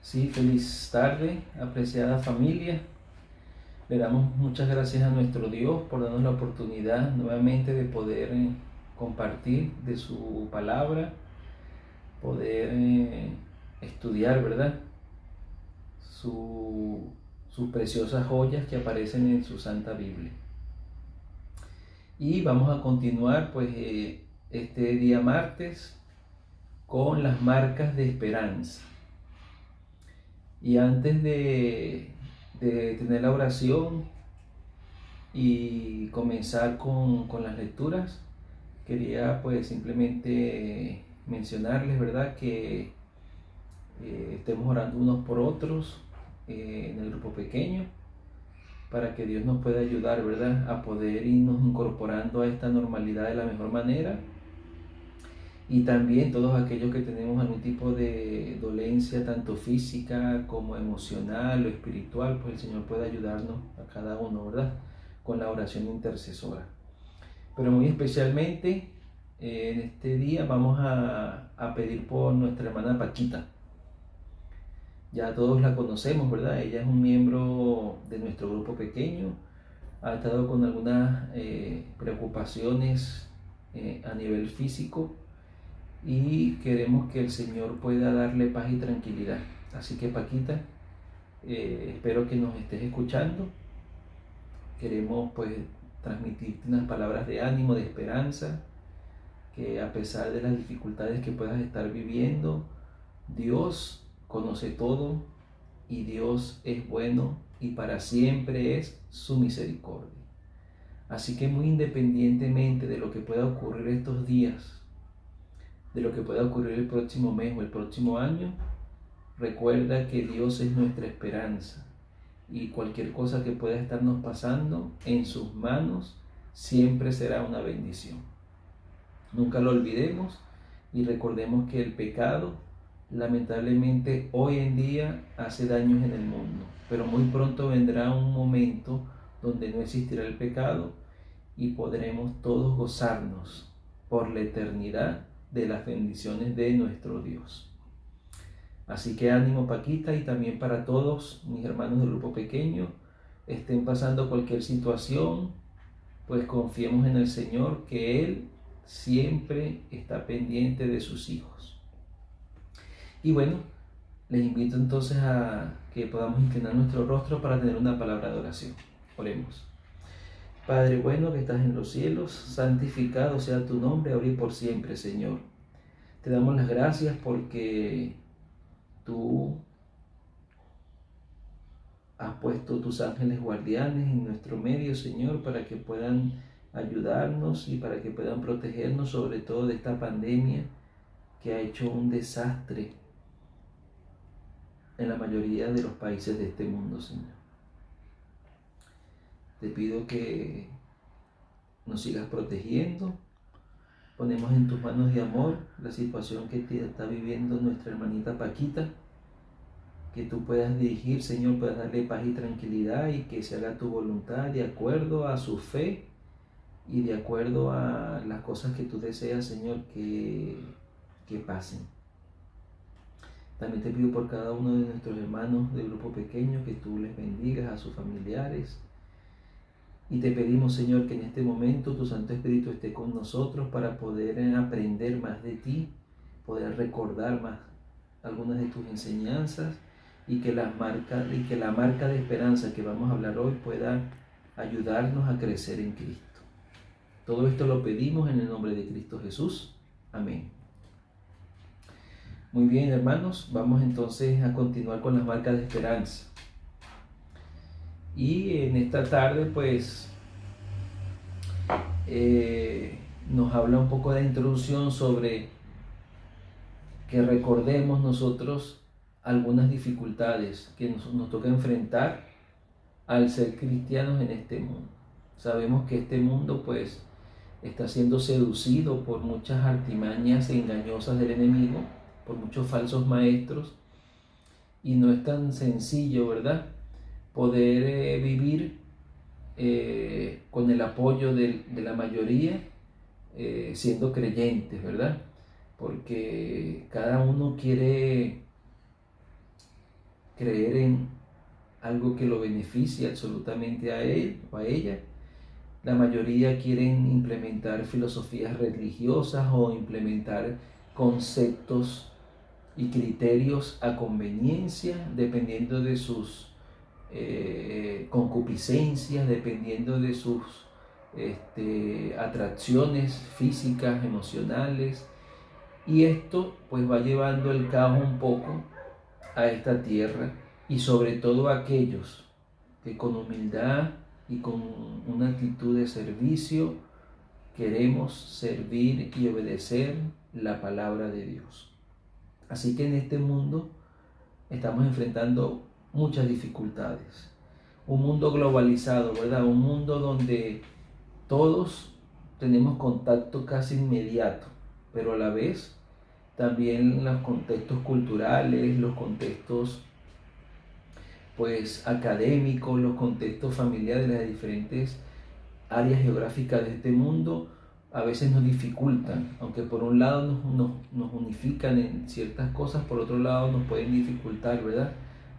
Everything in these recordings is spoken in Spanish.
Sí, feliz tarde, apreciada familia. Le damos muchas gracias a nuestro Dios por darnos la oportunidad nuevamente de poder compartir de su palabra, poder estudiar, ¿verdad? Su- Sus preciosas joyas que aparecen en su Santa Biblia. Y vamos a continuar pues este día martes con las marcas de esperanza. Y antes de tener la oración y comenzar con las lecturas, quería pues simplemente mencionarles, ¿verdad? Que estemos orando unos por otros en el grupo pequeño para que Dios nos pueda ayudar, ¿verdad? A poder irnos incorporando a esta normalidad de la mejor manera. Y también todos aquellos que tenemos algún tipo de dolencia, tanto física como emocional o espiritual, pues el Señor puede ayudarnos a cada uno, ¿verdad? Con la oración intercesora. Pero muy especialmente en este día vamos a pedir por nuestra hermana Paquita. Ya todos la conocemos, ¿verdad? Ella es un miembro de nuestro grupo pequeño. Ha estado con algunas preocupaciones a nivel físico y queremos que el Señor pueda darle paz y tranquilidad. Así que Paquita, espero que nos estés escuchando. Queremos pues transmitirte unas palabras de ánimo, de esperanza, que a pesar de las dificultades que puedas estar viviendo, Dios conoce todo y Dios es bueno y para siempre es su misericordia. Así que muy independientemente de lo que pueda ocurrir estos días, de lo que pueda ocurrir el próximo mes o el próximo año, recuerda que Dios es nuestra esperanza y cualquier cosa que pueda estarnos pasando en sus manos siempre será una bendición. Nunca lo olvidemos y recordemos que el pecado lamentablemente hoy en día hace daños en el mundo, pero muy pronto vendrá un momento donde no existirá el pecado y podremos todos gozarnos por la eternidad de las bendiciones de nuestro Dios. Así que ánimo Paquita y también para todos mis hermanos del grupo pequeño, estén pasando cualquier situación, pues confiemos en el Señor que Él siempre está pendiente de sus hijos. Y bueno, les invito entonces a que podamos inclinar nuestro rostro para tener una palabra de oración. Oremos. Padre bueno que estás en los cielos, santificado sea tu nombre ahora y por siempre, Señor. Te damos las gracias porque tú has puesto tus ángeles guardianes en nuestro medio, Señor, para que puedan ayudarnos y para que puedan protegernos sobre todo de esta pandemia que ha hecho un desastre en la mayoría de los países de este mundo, Señor. Te pido que nos sigas protegiendo. Ponemos en tus manos de amor la situación que está viviendo nuestra hermanita Paquita, que tú puedas dirigir, Señor, puedas darle paz y tranquilidad y que se haga tu voluntad de acuerdo a su fe y de acuerdo a las cosas que tú deseas, Señor, que pasen. También te pido por cada uno de nuestros hermanos del grupo pequeño que tú les bendigas a sus familiares. Y te pedimos, Señor, que en este momento tu Santo Espíritu esté con nosotros para poder aprender más de ti, poder recordar más algunas de tus enseñanzas y que la marca de esperanza que vamos a hablar hoy pueda ayudarnos a crecer en Cristo. Todo esto lo pedimos en el nombre de Cristo Jesús. Amén. Muy bien, hermanos, vamos entonces a continuar con las marcas de esperanza. Y en esta tarde, pues, nos habla un poco de introducción sobre que recordemos nosotros algunas dificultades que nos toca enfrentar al ser cristianos en este mundo. Sabemos que este mundo, pues, está siendo seducido por muchas artimañas engañosas del enemigo, por muchos falsos maestros, y no es tan sencillo, ¿verdad?, poder vivir con el apoyo de la mayoría, siendo creyentes, ¿verdad? Porque cada uno quiere creer en algo que lo beneficie absolutamente a él o a ella. La mayoría quieren implementar filosofías religiosas o implementar conceptos y criterios a conveniencia, dependiendo de sus concupiscencias, dependiendo de sus atracciones físicas, emocionales, y esto pues va llevando el caos un poco a esta tierra, y sobre todo a aquellos que con humildad y con una actitud de servicio queremos servir y obedecer la palabra de Dios. Así que en este mundo estamos enfrentando muchas dificultades. Un mundo globalizado, ¿verdad? Un mundo donde todos tenemos contacto casi inmediato, pero a la vez también los contextos culturales, los contextos pues académicos, los contextos familiares de las diferentes áreas geográficas de este mundo a veces nos dificultan, aunque por un lado nos unifican en ciertas cosas, por otro lado nos pueden dificultar, ¿verdad?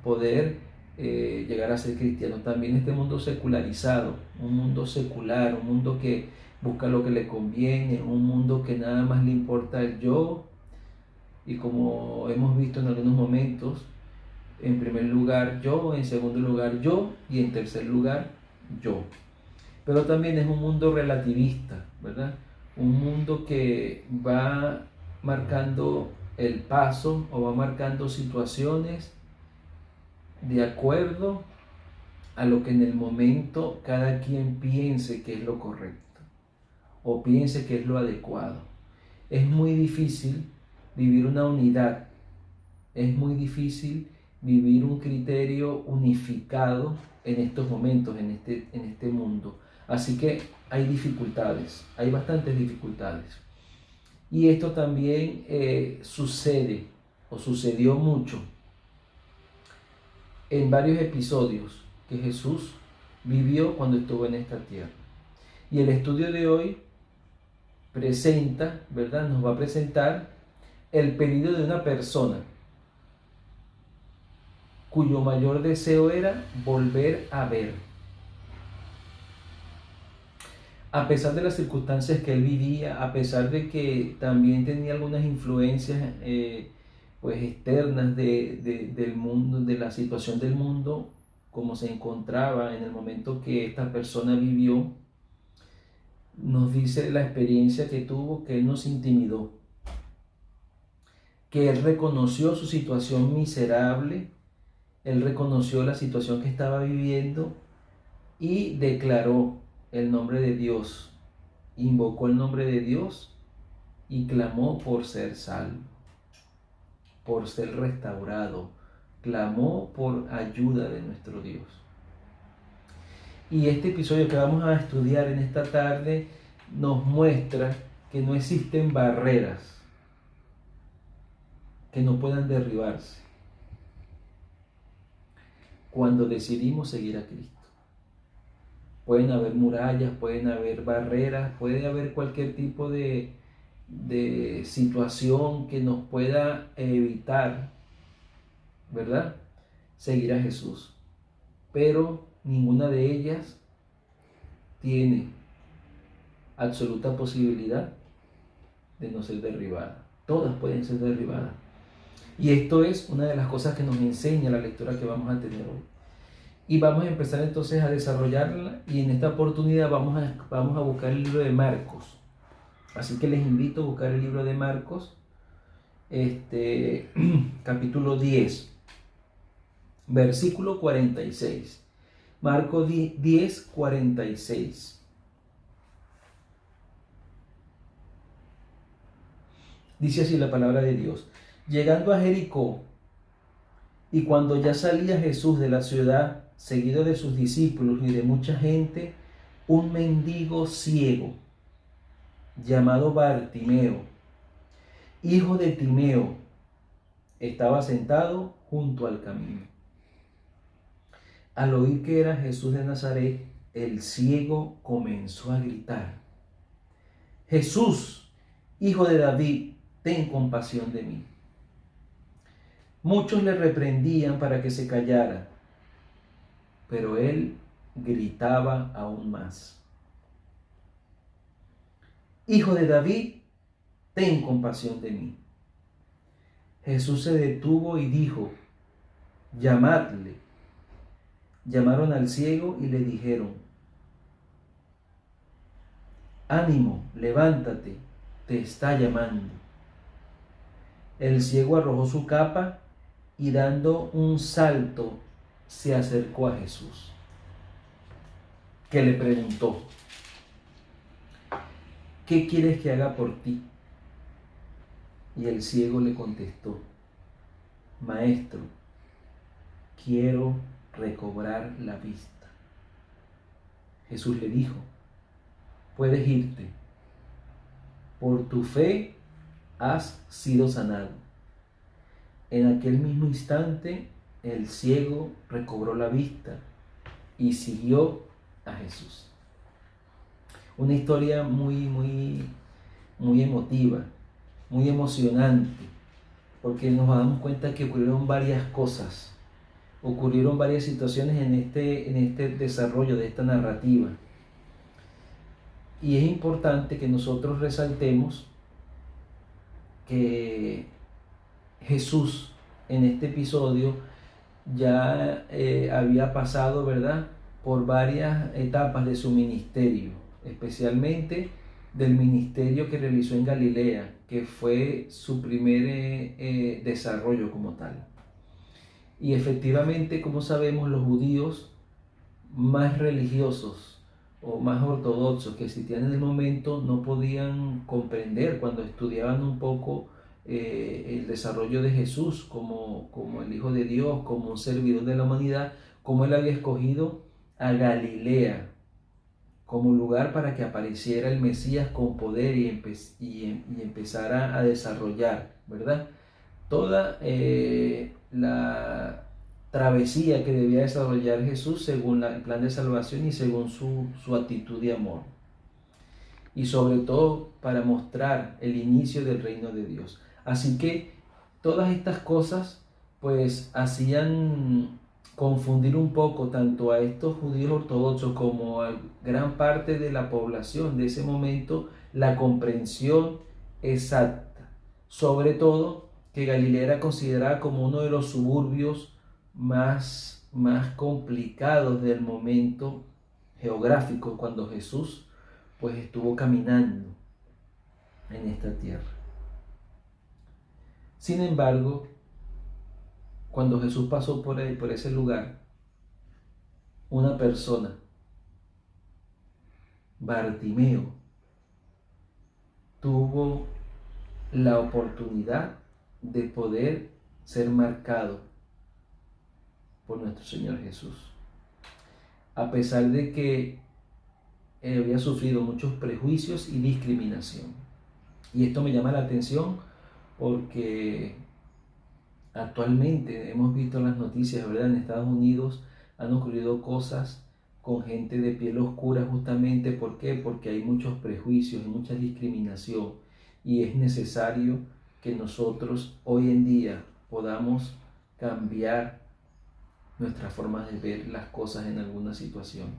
Poder llegar a ser cristianos. También este mundo secularizado, un mundo secular, un mundo que busca lo que le conviene, un mundo que nada más le importa el yo, y como hemos visto en algunos momentos, en primer lugar yo, en segundo lugar yo y en tercer lugar yo. Pero también es un mundo relativista, ¿verdad? Un mundo que va marcando el paso o va marcando situaciones de acuerdo a lo que en el momento cada quien piense que es lo correcto o piense que es lo adecuado. Es muy difícil vivir una unidad, es muy difícil vivir un criterio unificado en estos momentos, en este mundo. Así que hay dificultades, hay bastantes dificultades. Y esto también sucede o sucedió mucho en varios episodios que Jesús vivió cuando estuvo en esta tierra. Y el estudio de hoy presenta, ¿verdad? Nos va a presentar el pedido de una persona cuyo mayor deseo era volver a ver. A pesar de las circunstancias que él vivía, a pesar de que también tenía algunas influencias pues externas del mundo, de la situación del mundo, como se encontraba en el momento que esta persona vivió, nos dice la experiencia que tuvo, que él no se intimidó, que él reconoció su situación miserable, él reconoció la situación que estaba viviendo y declaró el nombre de Dios, invocó el nombre de Dios y clamó por ser salvo, por ser restaurado, clamó por ayuda de nuestro Dios. Y este episodio que vamos a estudiar en esta tarde nos muestra que no existen barreras que no puedan derribarse cuando decidimos seguir a Cristo. Pueden haber murallas, pueden haber barreras, puede haber cualquier tipo de situación que nos pueda evitar, ¿verdad?, seguir a Jesús. Pero ninguna de ellas tiene absoluta posibilidad de no ser derribada. Todas pueden ser derribadas. Y esto es una de las cosas que nos enseña la lectura que vamos a tener hoy. Y vamos a empezar entonces a desarrollarla, y en esta oportunidad vamos a buscar el libro de Marcos. Así que les invito a buscar el libro de Marcos, capítulo 10, versículo 46. Marcos 10, 46. Dice así la palabra de Dios. Llegando a Jericó, y cuando ya salía Jesús de la ciudad, seguido de sus discípulos y de mucha gente, un mendigo ciego, llamado Bartimeo, hijo de Timeo, estaba sentado junto al camino. Al oír que era Jesús de Nazaret, el ciego comenzó a gritar: Jesús, hijo de David, ten compasión de mí. Muchos le reprendían para que se callara, pero él gritaba aún más: Hijo de David, ten compasión de mí. Jesús se detuvo y dijo: llamadle. Llamaron al ciego y le dijeron: ánimo, levántate, te está llamando. El ciego arrojó su capa y dando un salto se acercó a Jesús, que le preguntó: ¿qué quieres que haga por ti? Y el ciego le contestó: Maestro, quiero recobrar la vista. Jesús le dijo: puedes irte, por tu fe has sido sanado. En aquel mismo instante el ciego recobró la vista y siguió a Jesús. Una historia muy emotiva, muy emocionante, porque nos damos cuenta que ocurrieron varias cosas, ocurrieron varias situaciones en este desarrollo de esta narrativa. Y es importante que nosotros resaltemos que Jesús en este episodio ya había pasado, ¿verdad?, por varias etapas de su ministerio, especialmente del ministerio que realizó en Galilea, que fue su primer desarrollo como tal. Y efectivamente, como sabemos, los judíos más religiosos o más ortodoxos que existían en el momento no podían comprender cuando estudiaban un poco el desarrollo de Jesús como el Hijo de Dios, como un servidor de la humanidad, cómo él había escogido a Galilea como lugar para que apareciera el Mesías con poder y empezara a desarrollar, ¿verdad?, toda la travesía que debía desarrollar Jesús según el plan de salvación y según su actitud de amor. Y sobre todo para mostrar el inicio del reino de Dios. Así que todas estas cosas pues hacían confundir un poco tanto a estos judíos ortodoxos como a gran parte de la población de ese momento la comprensión exacta. Sobre todo que Galilea era considerada como uno de los suburbios más complicados del momento geográfico cuando Jesús pues estuvo caminando en esta tierra. Sin embargo, cuando Jesús pasó por ese lugar, una persona, Bartimeo, tuvo la oportunidad de poder ser marcado por nuestro Señor Jesús. A pesar de que había sufrido muchos prejuicios y discriminación. Y esto me llama la atención porque actualmente hemos visto en las noticias, ¿verdad?, en Estados Unidos han ocurrido cosas con gente de piel oscura justamente. ¿Por qué? Porque hay muchos prejuicios y mucha discriminación. Y es necesario que nosotros hoy en día podamos cambiar nuestra forma de ver las cosas en algunas situaciones.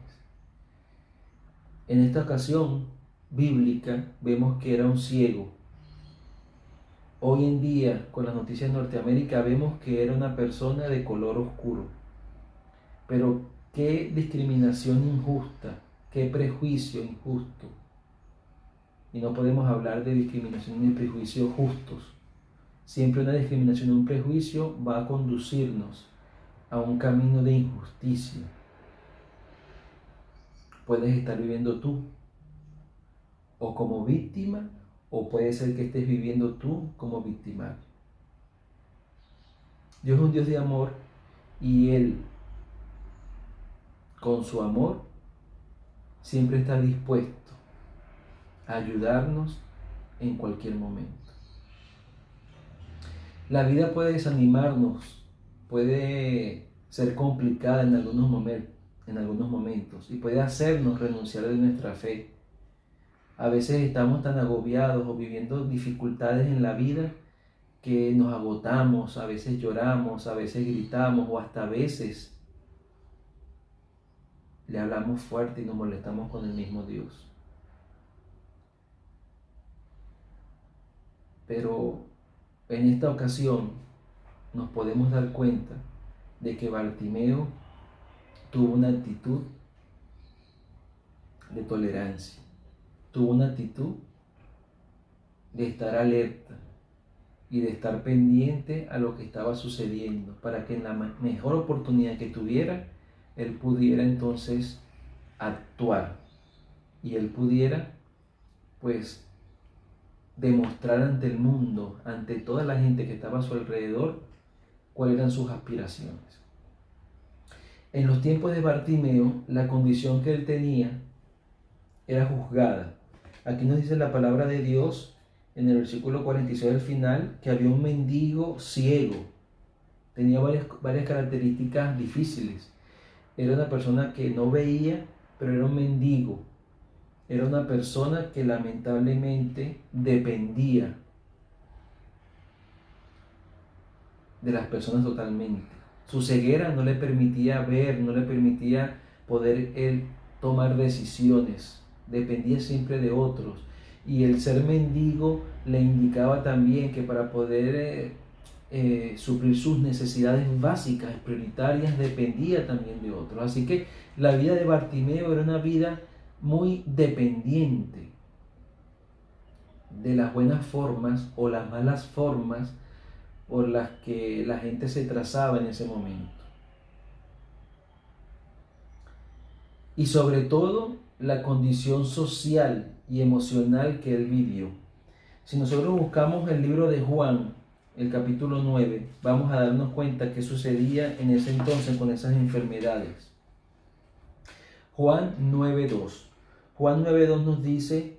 En esta ocasión bíblica vemos que era un ciego. Hoy en día, con las noticias de Norteamérica, vemos que era una persona de color oscuro. Pero qué discriminación injusta, qué prejuicio injusto. Y no podemos hablar de discriminación ni prejuicios justos. Siempre una discriminación y un prejuicio va a conducirnos a un camino de injusticia. Puedes estar viviendo tú o como víctima, o puede ser que estés viviendo tú como victimario. Dios es un Dios de amor y Él, con su amor, siempre está dispuesto a ayudarnos en cualquier momento. La vida puede desanimarnos, puede ser complicada en algunos momentos y puede hacernos renunciar de nuestra fe. A veces estamos tan agobiados o viviendo dificultades en la vida que nos agotamos, a veces lloramos, a veces gritamos o hasta a veces le hablamos fuerte y nos molestamos con el mismo Dios. Pero en esta ocasión nos podemos dar cuenta de que Bartimeo tuvo una actitud de tolerancia, tuvo una actitud de estar alerta y de estar pendiente a lo que estaba sucediendo, para que en la mejor oportunidad que tuviera, él pudiera entonces actuar y él pudiera pues demostrar ante el mundo, ante toda la gente que estaba a su alrededor, cuáles eran sus aspiraciones. En los tiempos de Bartimeo, la condición que él tenía era juzgada. Aquí nos dice la palabra de Dios en el versículo 46 al final que había un mendigo ciego. Tenía varias características difíciles. Era una persona que no veía, pero era un mendigo. Era una persona que lamentablemente dependía de las personas totalmente. Su ceguera no le permitía ver, no le permitía poder él tomar decisiones. Dependía siempre de otros. Y el ser mendigo le indicaba también que para poder suplir sus necesidades básicas, prioritarias, dependía también de otros. Así que la vida de Bartimeo era una vida muy dependiente de las buenas formas o las malas formas por las que la gente se trazaba en ese momento. Y sobre todo la condición social y emocional que él vivió. Si nosotros buscamos el libro de Juan, el capítulo 9, vamos a darnos cuenta qué sucedía en ese entonces con esas enfermedades. Juan 9:2. Juan 9:2 nos dice: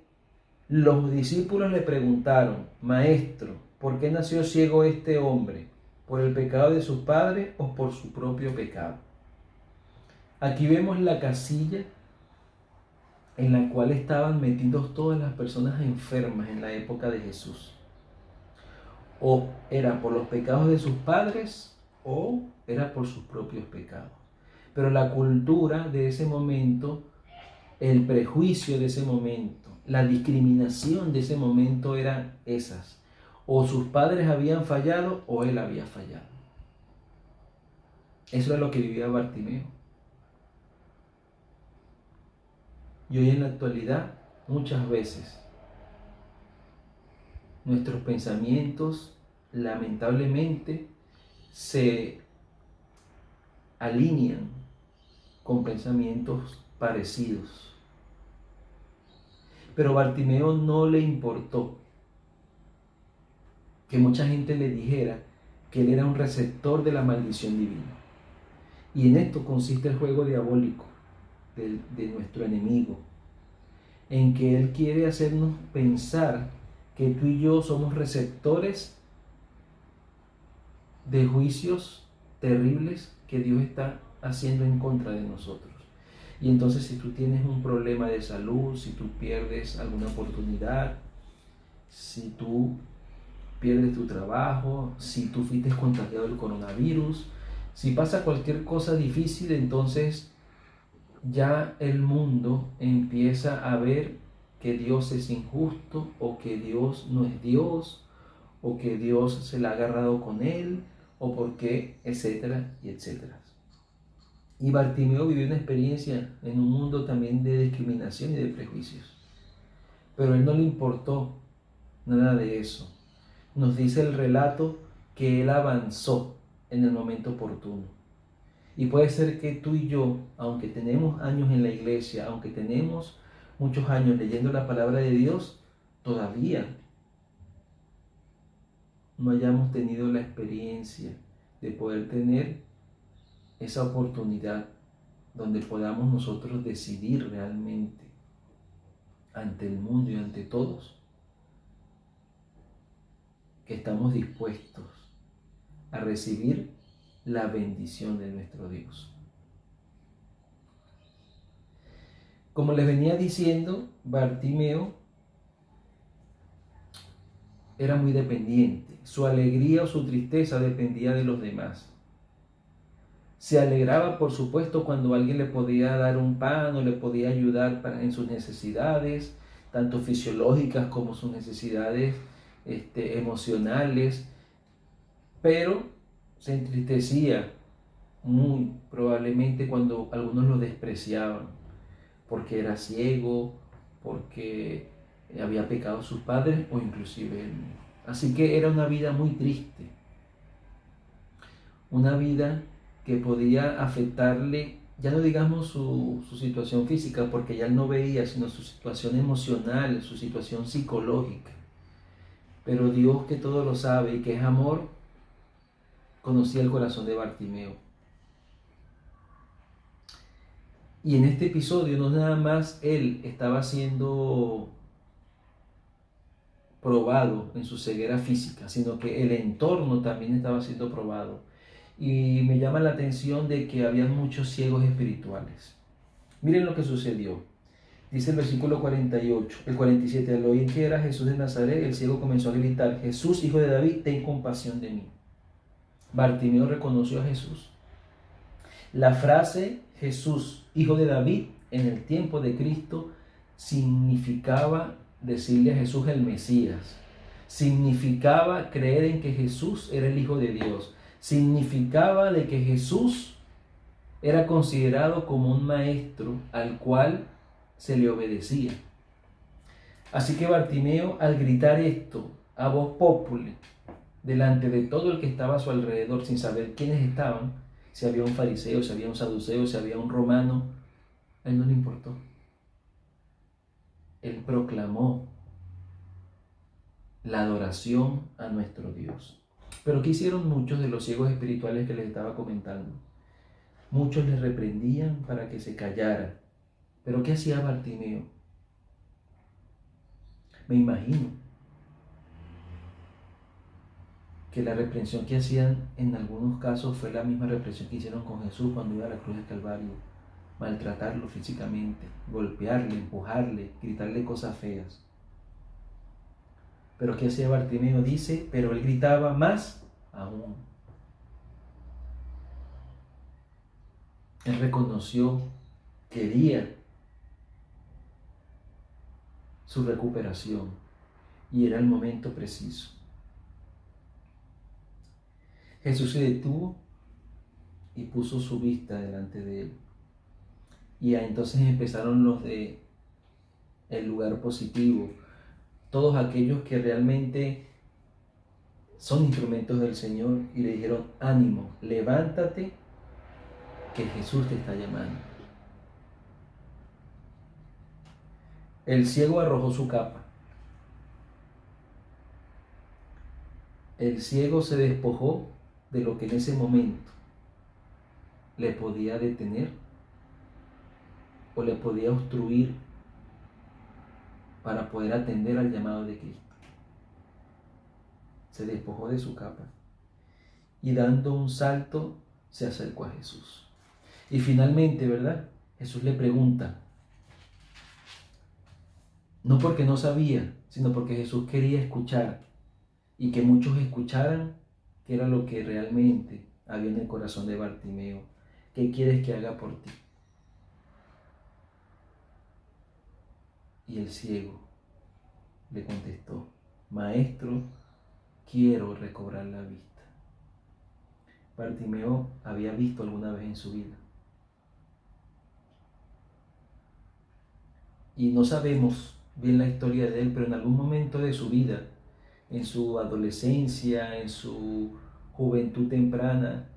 los discípulos le preguntaron: Maestro, ¿por qué nació ciego este hombre? ¿Por el pecado de sus padres o por su propio pecado? Aquí vemos la casilla en la cual estaban metidos todas las personas enfermas en la época de Jesús. O era por los pecados de sus padres o era por sus propios pecados. Pero la cultura de ese momento, el prejuicio de ese momento, la discriminación de ese momento eran esas. O sus padres habían fallado o él había fallado. Eso es lo que vivía Bartimeo. Y hoy en la actualidad, muchas veces, nuestros pensamientos lamentablemente se alinean con pensamientos parecidos. Pero Bartimeo no le importó que mucha gente le dijera que él era un receptor de la maldición divina. Y en esto consiste el juego diabólico de nuestro enemigo, en que él quiere hacernos pensar que tú y yo somos receptores de juicios terribles que Dios está haciendo en contra de nosotros. Y entonces, si tú tienes un problema de salud, si tú pierdes alguna oportunidad, si tú pierdes tu trabajo, si tú fuiste contagiado del coronavirus, si pasa cualquier cosa difícil, entonces ya el mundo empieza a ver que Dios es injusto, o que Dios no es Dios, o que Dios se la ha agarrado con él, o porque, etcétera y etcétera. Y Bartimeo vivió una experiencia en un mundo también de discriminación y de prejuicios. Pero a él no le importó nada de eso. Nos dice el relato que él avanzó en el momento oportuno. Y puede ser que tú y yo, aunque tenemos años en la iglesia, aunque tenemos muchos años leyendo la palabra de Dios, todavía no hayamos tenido la experiencia de poder tener esa oportunidad donde podamos nosotros decidir realmente ante el mundo y ante todos que estamos dispuestos a recibir la bendición de nuestro Dios. Como les venía diciendo, Bartimeo era muy dependiente. Su alegría o su tristeza dependía de los demás. Se alegraba, por supuesto, cuando alguien le podía dar un pan o le podía ayudar en sus necesidades, tanto fisiológicas como sus necesidades emocionales, pero se entristecía muy probablemente cuando algunos lo despreciaban, porque era ciego, porque había pecado a sus padres o inclusive él mismo. Así que era una vida muy triste, una vida que podía afectarle, ya no digamos su situación física, porque ya él no veía, sino su situación emocional, su situación psicológica. Pero Dios, que todo lo sabe y que es amor, conocía el corazón de Bartimeo. Y en este episodio no nada más él estaba siendo probado en su ceguera física, sino que el entorno también estaba siendo probado. Y me llama la atención de que había muchos ciegos espirituales. Miren lo que sucedió. Dice el versículo 48, el 47, al oír que era Jesús de Nazaret, el ciego comenzó a gritar: Jesús, hijo de David, ten compasión de mí. Bartimeo reconoció a Jesús. La frase Jesús, hijo de David, en el tiempo de Cristo, significaba decirle a Jesús el Mesías. Significaba creer en que Jesús era el Hijo de Dios. Significaba de que Jesús era considerado como un maestro al cual se le obedecía. Así que Bartimeo, al gritar esto a voz populi, delante de todo el que estaba a su alrededor, sin saber quiénes estaban, si había un fariseo, si había un saduceo, si había un romano, a él no le importó. Él proclamó la adoración a nuestro Dios. Pero ¿qué hicieron muchos de los ciegos espirituales que les estaba comentando? Muchos les reprendían para que se callara. ¿Pero qué hacía Bartimeo? Me imagino que la reprensión que hacían en algunos casos fue la misma reprensión que hicieron con Jesús cuando iba a la cruz del Calvario. Maltratarlo físicamente, golpearle, empujarle, gritarle cosas feas. Pero ¿qué hacía Bartimeo? Dice, pero él gritaba más aún. Él reconoció, quería su recuperación y era el momento preciso. Jesús se detuvo y puso su vista delante de él. Y entonces empezaron los de el lugar positivo, todos aquellos que realmente son instrumentos del Señor, y le dijeron: ánimo, levántate, que Jesús te está llamando. El ciego arrojó su capa. El ciego se despojó de lo que en ese momento le podía detener o le podía obstruir para poder atender al llamado de Cristo. Se despojó de su capa y dando un salto se acercó a Jesús. Y finalmente, ¿verdad? Jesús le pregunta, no porque no sabía, sino porque Jesús quería escuchar y que muchos escucharan qué era lo que realmente había en el corazón de Bartimeo. ¿Qué quieres que haga por ti? Y el ciego le contestó: Maestro, quiero recobrar la vista. Bartimeo había visto alguna vez en su vida. Y no sabemos bien la historia de él, pero en algún momento de su vida, en su adolescencia, en su juventud temprana,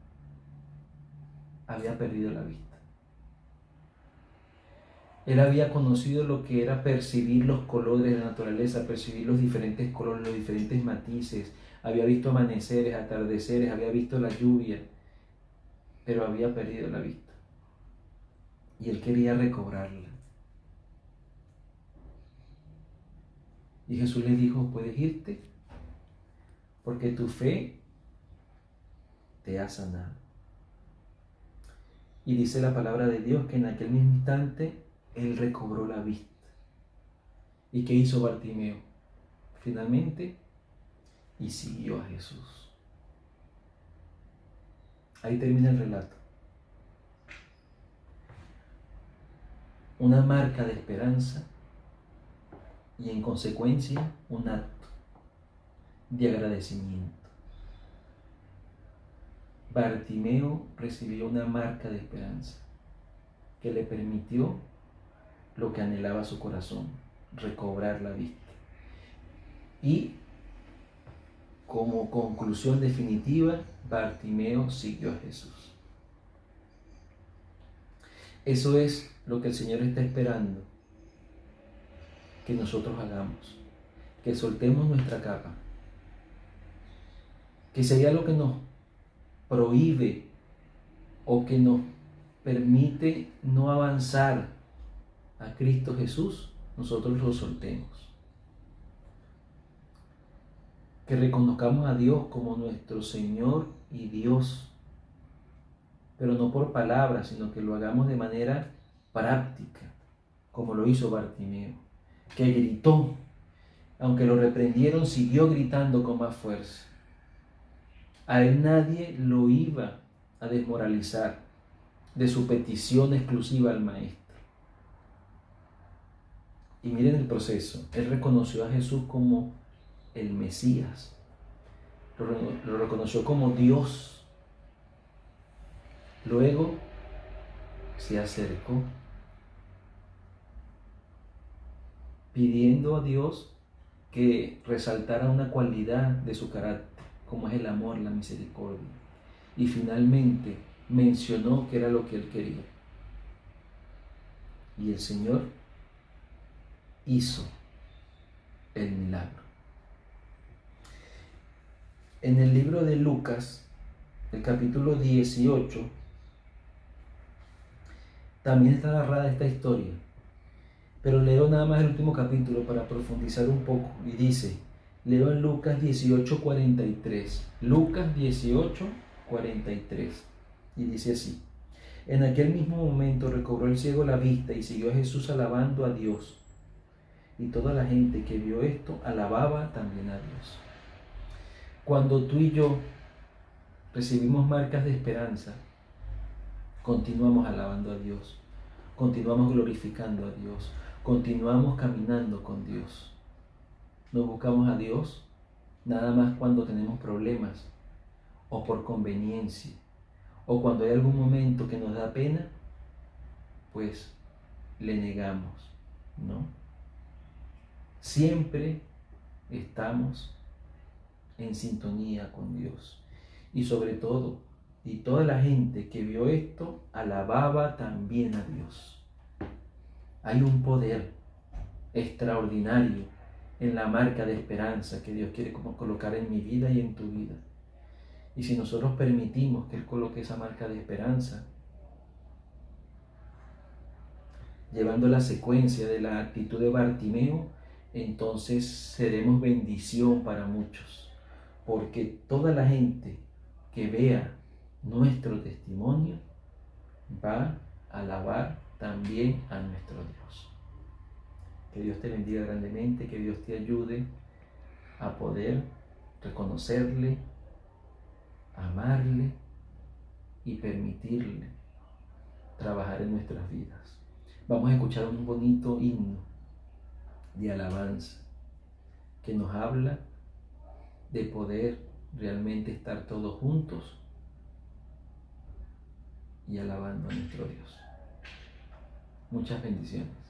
había perdido la vista. Él había conocido lo que era percibir los colores de la naturaleza, percibir los diferentes colores, los diferentes matices. Había visto amaneceres, atardeceres, había visto la lluvia, pero había perdido la vista. Y él quería recobrarla. Y Jesús le dijo: puedes irte, porque tu fe te ha sanado. Y dice la palabra de Dios que en aquel mismo instante él recobró la vista. ¿Y qué hizo Bartimeo? Finalmente y siguió a Jesús. Ahí termina el relato. Una marca de esperanza y en consecuencia un acto de agradecimiento. Bartimeo recibió una marca de esperanza que le permitió lo que anhelaba su corazón, recobrar la vista. Y como conclusión definitiva, Bartimeo siguió a Jesús. Eso es lo que el Señor está esperando que nosotros hagamos, que soltemos nuestra capa, que sería lo que nos prohíbe o que nos permite no avanzar a Cristo Jesús, nosotros lo soltemos. Que reconozcamos a Dios como nuestro Señor y Dios, pero no por palabras, sino que lo hagamos de manera práctica, como lo hizo Bartimeo, que gritó, aunque lo reprendieron, siguió gritando con más fuerza. A él nadie lo iba a desmoralizar de su petición exclusiva al Maestro. Y miren el proceso, él reconoció a Jesús como el Mesías, lo reconoció como Dios. Luego se acercó pidiendo a Dios que resaltara una cualidad de su carácter, como es el amor, la misericordia. Y finalmente mencionó que era lo que él quería. Y el Señor hizo el milagro. En el libro de Lucas, el capítulo 18, también está narrada esta historia. Pero leo nada más el último capítulo para profundizar un poco. Y dice, leo en Lucas 18:43. Lucas 18:43. Y dice así. En aquel mismo momento recobró el ciego la vista y siguió a Jesús alabando a Dios. Y toda la gente que vio esto alababa también a Dios. Cuando tú y yo recibimos marcas de esperanza, continuamos alabando a Dios, continuamos glorificando a Dios, continuamos caminando con Dios. No buscamos a Dios nada más cuando tenemos problemas o por conveniencia o cuando hay algún momento que nos da pena, pues le negamos, ¿no? Siempre estamos en sintonía con Dios. Y sobre todo, y toda la gente que vio esto alababa también a Dios. Hay un poder extraordinario en la marca de esperanza que Dios quiere colocar en mi vida y en tu vida. Y si nosotros permitimos que Él coloque esa marca de esperanza, llevando la secuencia de la actitud de Bartimeo, entonces seremos bendición para muchos, porque toda la gente que vea nuestro testimonio va a alabar también a nuestro Dios. Que Dios te bendiga grandemente, que Dios te ayude a poder reconocerle, amarle y permitirle trabajar en nuestras vidas. Vamos a escuchar un bonito himno de alabanza que nos habla de poder realmente estar todos juntos y alabando a nuestro Dios. Muchas bendiciones.